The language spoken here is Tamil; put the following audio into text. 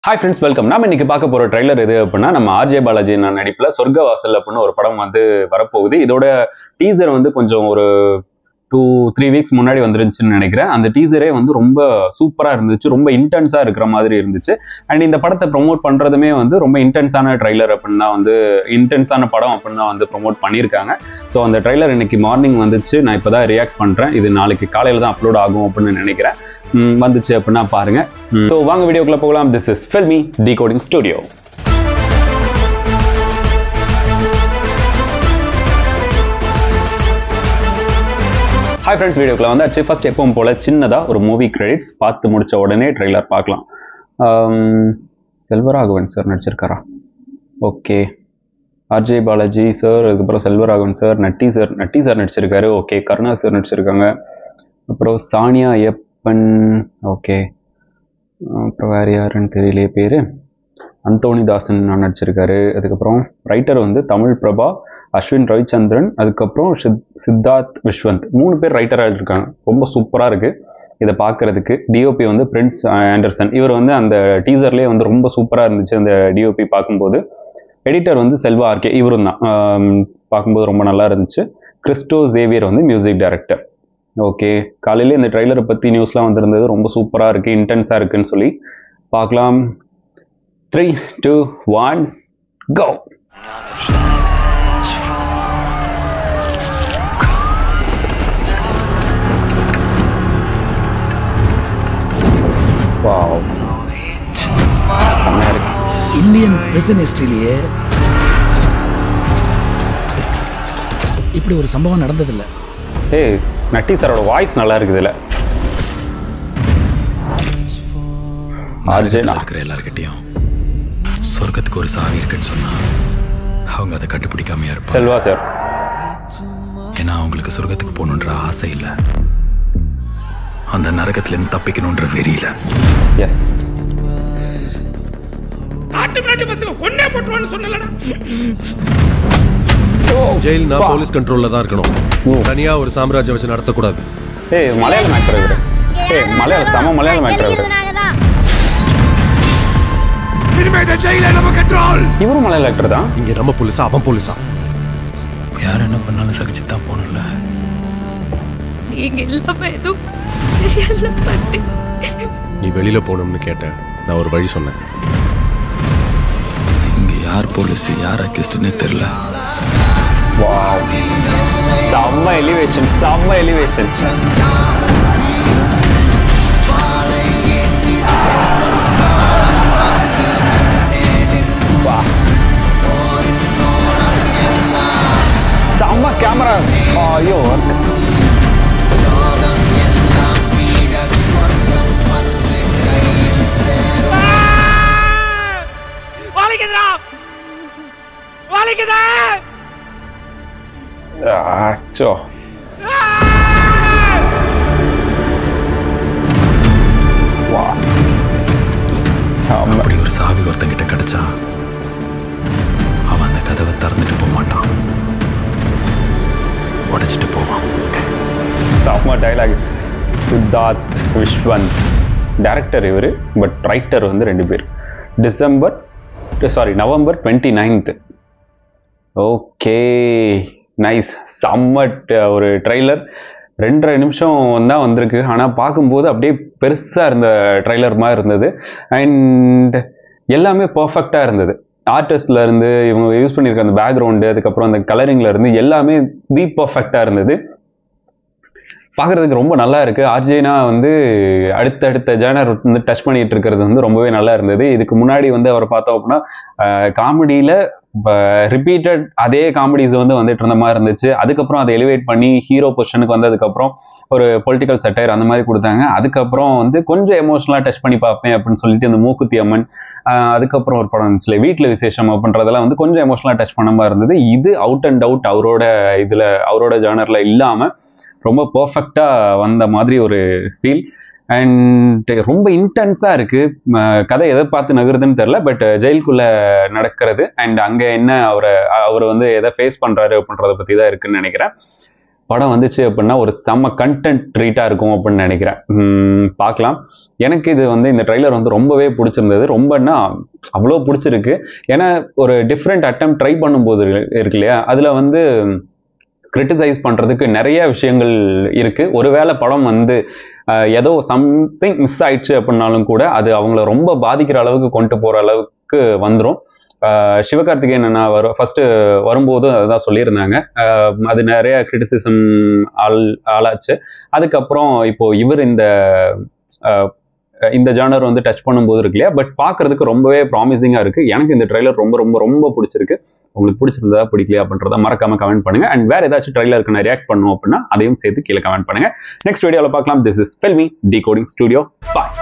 Hi friends, welcome. நாம இன்னைக்கு பார்க்க போற ட்ரைலர் எது அப்படின்னா நம்ம ஆர்ஜே பாலாஜி நடிப்புல சொர்க்கவாசல் அப்படின்னு ஒரு படம் வந்து வரப்போகுது. இதோட டீசர் வந்து கொஞ்சம் ஒரு 2-3 வீக்ஸ் முன்னாடி வந்துருந்துச்சுன்னு நினைக்கிறேன். அந்த டீசரே வந்து ரொம்ப சூப்பரா இருந்துச்சு, ரொம்ப இன்டென்ஸா இருக்கிற மாதிரி இருந்துச்சு. அண்ட் இந்த படத்தை ப்ரொமோட் பண்றதுமே வந்து ரொம்ப இன்டென்ஸான ட்ரைலர் அப்படின்னா வந்து இன்டென்ஸான படம் அப்படின்னா வந்து ப்ரொமோட் பண்ணியிருக்காங்க. ஸோ அந்த ட்ரைலர் இன்னைக்கு மார்னிங் வந்துச்சு. நான் இப்போதான் ரியாக்ட் பண்றேன். இது நாளைக்கு காலையில தான் அப்லோட் ஆகும் அப்படின்னு நினைக்கிறேன். வந்துச்சு அப்படின்னா பாருங்க. ஸோ வாங்க வீடியோக்குள்ள போகலாம். This is filmi decoding studio. Hi friends, வீடியோக்குள்ள வந்தாச்சு. ஃபர்ஸ்ட் எப்பவும் போல சின்னதாக ஒரு மூவி கிரெடிட்ஸ் பார்த்து முடிச்ச உடனே ட்ரெய்லர் பார்க்கலாம். செல்வராகவன் சார் நடிச்சிருக்காரா? ஓகே, ஆர்ஜே பாலாஜி சார், அதுக்கப்புறம் செல்வராகவன் சார், நட்டி சார் நடிச்சிருக்காரு. ஓகே, கருணா சார் நடிச்சிருக்காங்க. அப்புறம் சானியா ஐயப்பன். ஓகே, அப்புறம் வேறு யாருன்னு தெரியலையே பேர். அந்தோனி தாசன் நடிச்சிருக்காரு. அதுக்கப்புறம் ரைட்டர் வந்து தமிழ் பிரபா, அஸ்வின் ரவிச்சந்திரன், அதுக்கப்புறம் சித்தார்த் விஸ்வந்த். 3 பேர் ரைட்டராக இருக்காங்க. ரொம்ப சூப்பராக இருக்குது இதை பார்க்குறதுக்கு. டிஓபி வந்து பிரின்ஸ் ஆண்டர்சன். இவர் வந்து அந்த டீசர்லேயே வந்து ரொம்ப சூப்பராக இருந்துச்சு அந்த டிஓபி பார்க்கும்போது. எடிட்டர் வந்து செல்வா ஆர்கே, இவரும் தான். பார்க்கும்போது ரொம்ப நல்லா இருந்துச்சு. கிறிஸ்டோ சேவியர் வந்து மியூசிக் டைரக்டர். ஓகே, காலையிலே இந்த ட்ரைலரை பற்றி நியூஸ்லாம் வந்திருந்தது. ரொம்ப சூப்பராக இருக்குது, இன்டென்ஸாக இருக்குன்னு சொல்லி பார்க்கலாம். 3, 2, 1 go. Wow. செம்மையா இருக்கு. இந்தியன் பிரிசன் ஹிஸ்டரியிலேயே இப்படி ஒரு சம்பவம் நடந்ததில்லை. ஏய், நட்டி சாரோட வாய்ஸ் நல்லா இருக்குதுல்ல. ஆர்ஜே இருக்கிற எல்லார்கிட்டையும் சொர்க்கத்துக்கு ஒரு சாவி இருக்குன்னு சொன்னா அவங்க அதை கண்டுபிடிக்காமையா இருப்பாங்க. செல்வா சார். ஏன்னா அவங்களுக்கு சொர்க்கத்துக்கு போகணுன்ற ஆசை இல்லை, அந்த நரகத்திலிருந்து தப்பிக்கணுன்ற வெறியில. எஸ். ஜெயில்னா போலீஸ் கண்ட்ரோல்ல தான் இருக்கணும். தனியா ஒரு சாம்ராஜ்யம் வச்சு நடத்தக்கூடாது. ஏய், மலையாளம் ஆக்டர் இவரு. ஏய், மலையாளம் ஆக்டர் இவரு. இவரும் மலையாள ஆக்டர் தான். இங்க நம்ம போலீஸா அவன் போலீஸா? யார் என்ன பண்ணாலும் சகிச்சு தான் போகணும்ல. நீ வெளியில போகணும்னு கேட்ட, நான் ஒரு வழி சொன்னேன். இங்க யார் போலீஸ் யார் அக்யூஸ்ட்னே தெரியல. வாவ், செம்ம எலிவேஷன், செம்ம எலிவேஷன். செம்ம கேமரா. ஐயோ, ஆச்சோ. அப்படி ஒரு சாவி ஒருத்தங்கிட்ட கிடைச்சா அவன் அந்த கதவை திறந்துட்டு போக மாட்டான், உடைச்சிட்டு போவான். செம்ம டைலாக். சித்தார்த் விஸ்வந்த் டைரக்டர் இவர், பட் ரைட்டர் வந்து 2 பேர். நவம்பர் 29. Okay, nice. செம்ம ஒரு ட்ரைலர். 2.5 நிமிஷம் தான் வந்திருக்கு. ஆனால் பார்க்கும்போது அப்படியே பெருசாக இருந்த ட்ரைலர் மாதிரி இருந்தது. அண்ட் எல்லாமே பர்ஃபெக்டாக இருந்தது. ஆர்டிஸ்ட்ல இருந்து இவங்க யூஸ் பண்ணியிருக்க அந்த பேக்ரவுண்டு, அதுக்கப்புறம் அந்த கலரிங்ல இருந்து எல்லாமே பர்ஃபெக்டாக இருந்தது. பார்க்குறதுக்கு ரொம்ப நல்லா இருக்குது. ஆர்ஜேனா வந்து அடுத்தடுத்த ஜேனர் வந்து டச் பண்ணிட்டு இருக்கிறது வந்து ரொம்பவே நல்லா இருந்தது. இதுக்கு முன்னாடி வந்து அவரை பார்த்தோம் அப்படின்னா காமெடியில் ரிப்பீட்டட் அதே காமெடிஸ் வந்து வந்துட்டு இருந்த மாதிரி இருந்துச்சு. அதுக்கப்புறம் அதை எலிவேட் பண்ணி ஹீரோ பொசிஷனுக்கு வந்ததுக்கப்புறம் ஒரு பொலிட்டிக்கல் சட்டையர் அந்த மாதிரி கொடுத்தாங்க. அதுக்கப்புறம் வந்து கொஞ்சம் எமோஷனலாக டச் பண்ணி பார்ப்பேன் அப்படின்னு சொல்லிட்டு இந்த மூக்குத்தி அம்மன், அதுக்கப்புறம் ஒரு படம் இருந்துச்சுல வீட்டில் விசேஷம் அப்படின்றதெல்லாம் வந்து கொஞ்சம் எமோஷனலாக டச் பண்ண மாதிரி இருந்தது. இது அவுட் அண்ட் அவுட் அவரோட ஜானரில் இல்லாமல் ரொம்ப பர்ஃபெக்டாக வந்த மாதிரி ஒரு ஃபீல். அண்ட் ரொம்ப இன்டென்ஸாக இருக்குது. கதை எதை பார்த்து நகருதுன்னு தெரில, பட் ஜெயிலுக்குள்ளே நடக்கிறது அண்ட் அங்கே என்ன அவர் வந்து எதை ஃபேஸ் பண்ணுறாரு அப்படின்றத பற்றி தான் இருக்குன்னு நினைக்கிறேன். படம் வந்துச்சு அப்படின்னா ஒரு செம்ம கண்டென்ட் ட்ரீட்டாக இருக்கும் அப்படின்னு நினைக்கிறேன். பார்க்கலாம். எனக்கு இது வந்து இந்த ட்ரைலர் வந்து ரொம்பவே பிடிச்சிருந்தது. ரொம்பன்னா அவ்வளோ பிடிச்சிருக்கு. ஏன்னா ஒரு டிஃப்ரெண்ட் அட்டம் ட்ரை பண்ணும்போது இருக்கு இல்லையா, அதில் வந்து கிரிட்டிசைஸ் பண்ணுறதுக்கு நிறைய விஷயங்கள் இருக்குது. ஒருவேளை படம் வந்து ஏதோ சம்திங் மிஸ் ஆயிடுச்சு அப்படின்னாலும் கூட அது அவங்கள ரொம்ப பாதிக்கிற அளவுக்கு கொண்டு போகிற அளவுக்கு வந்துடும். சிவகார்த்திகேயன் என்ன ஃபர்ஸ்ட் வரும்போது அதுதான் சொல்லியிருந்தாங்க. அது நிறைய கிரிட்டிசிசம் ஆளாச்சு. அதுக்கப்புறம் இப்போ இவர் இந்த ஜானர் வந்து டச் பண்ணும்போது இருக்கு இல்லையா, பட் பார்க்கறதுக்கு ரொம்பவே ப்ராமிசிங்காக இருக்குது. எனக்கு இந்த ட்ரைலர் ரொம்ப ரொம்ப ரொம்ப பிடிச்சிருக்கு. உங்களுக்கு பிடிச்சிருந்தா பிடிக்கலையா அப்படின்றத மறக்காம கமெண்ட் பண்ணுங்க. அண்ட் வேற ஏதாச்சும் ட்ரைலருக்கு நான் ரியாக்ட் பண்ணுவோம் அப்படின்னா அதையும் சேர்த்து கீழே கமெண்ட் பண்ணுங்க. நெக்ஸ்ட் வீடியோவில் பார்க்கலாம். This is filmi decoding studio. Bye.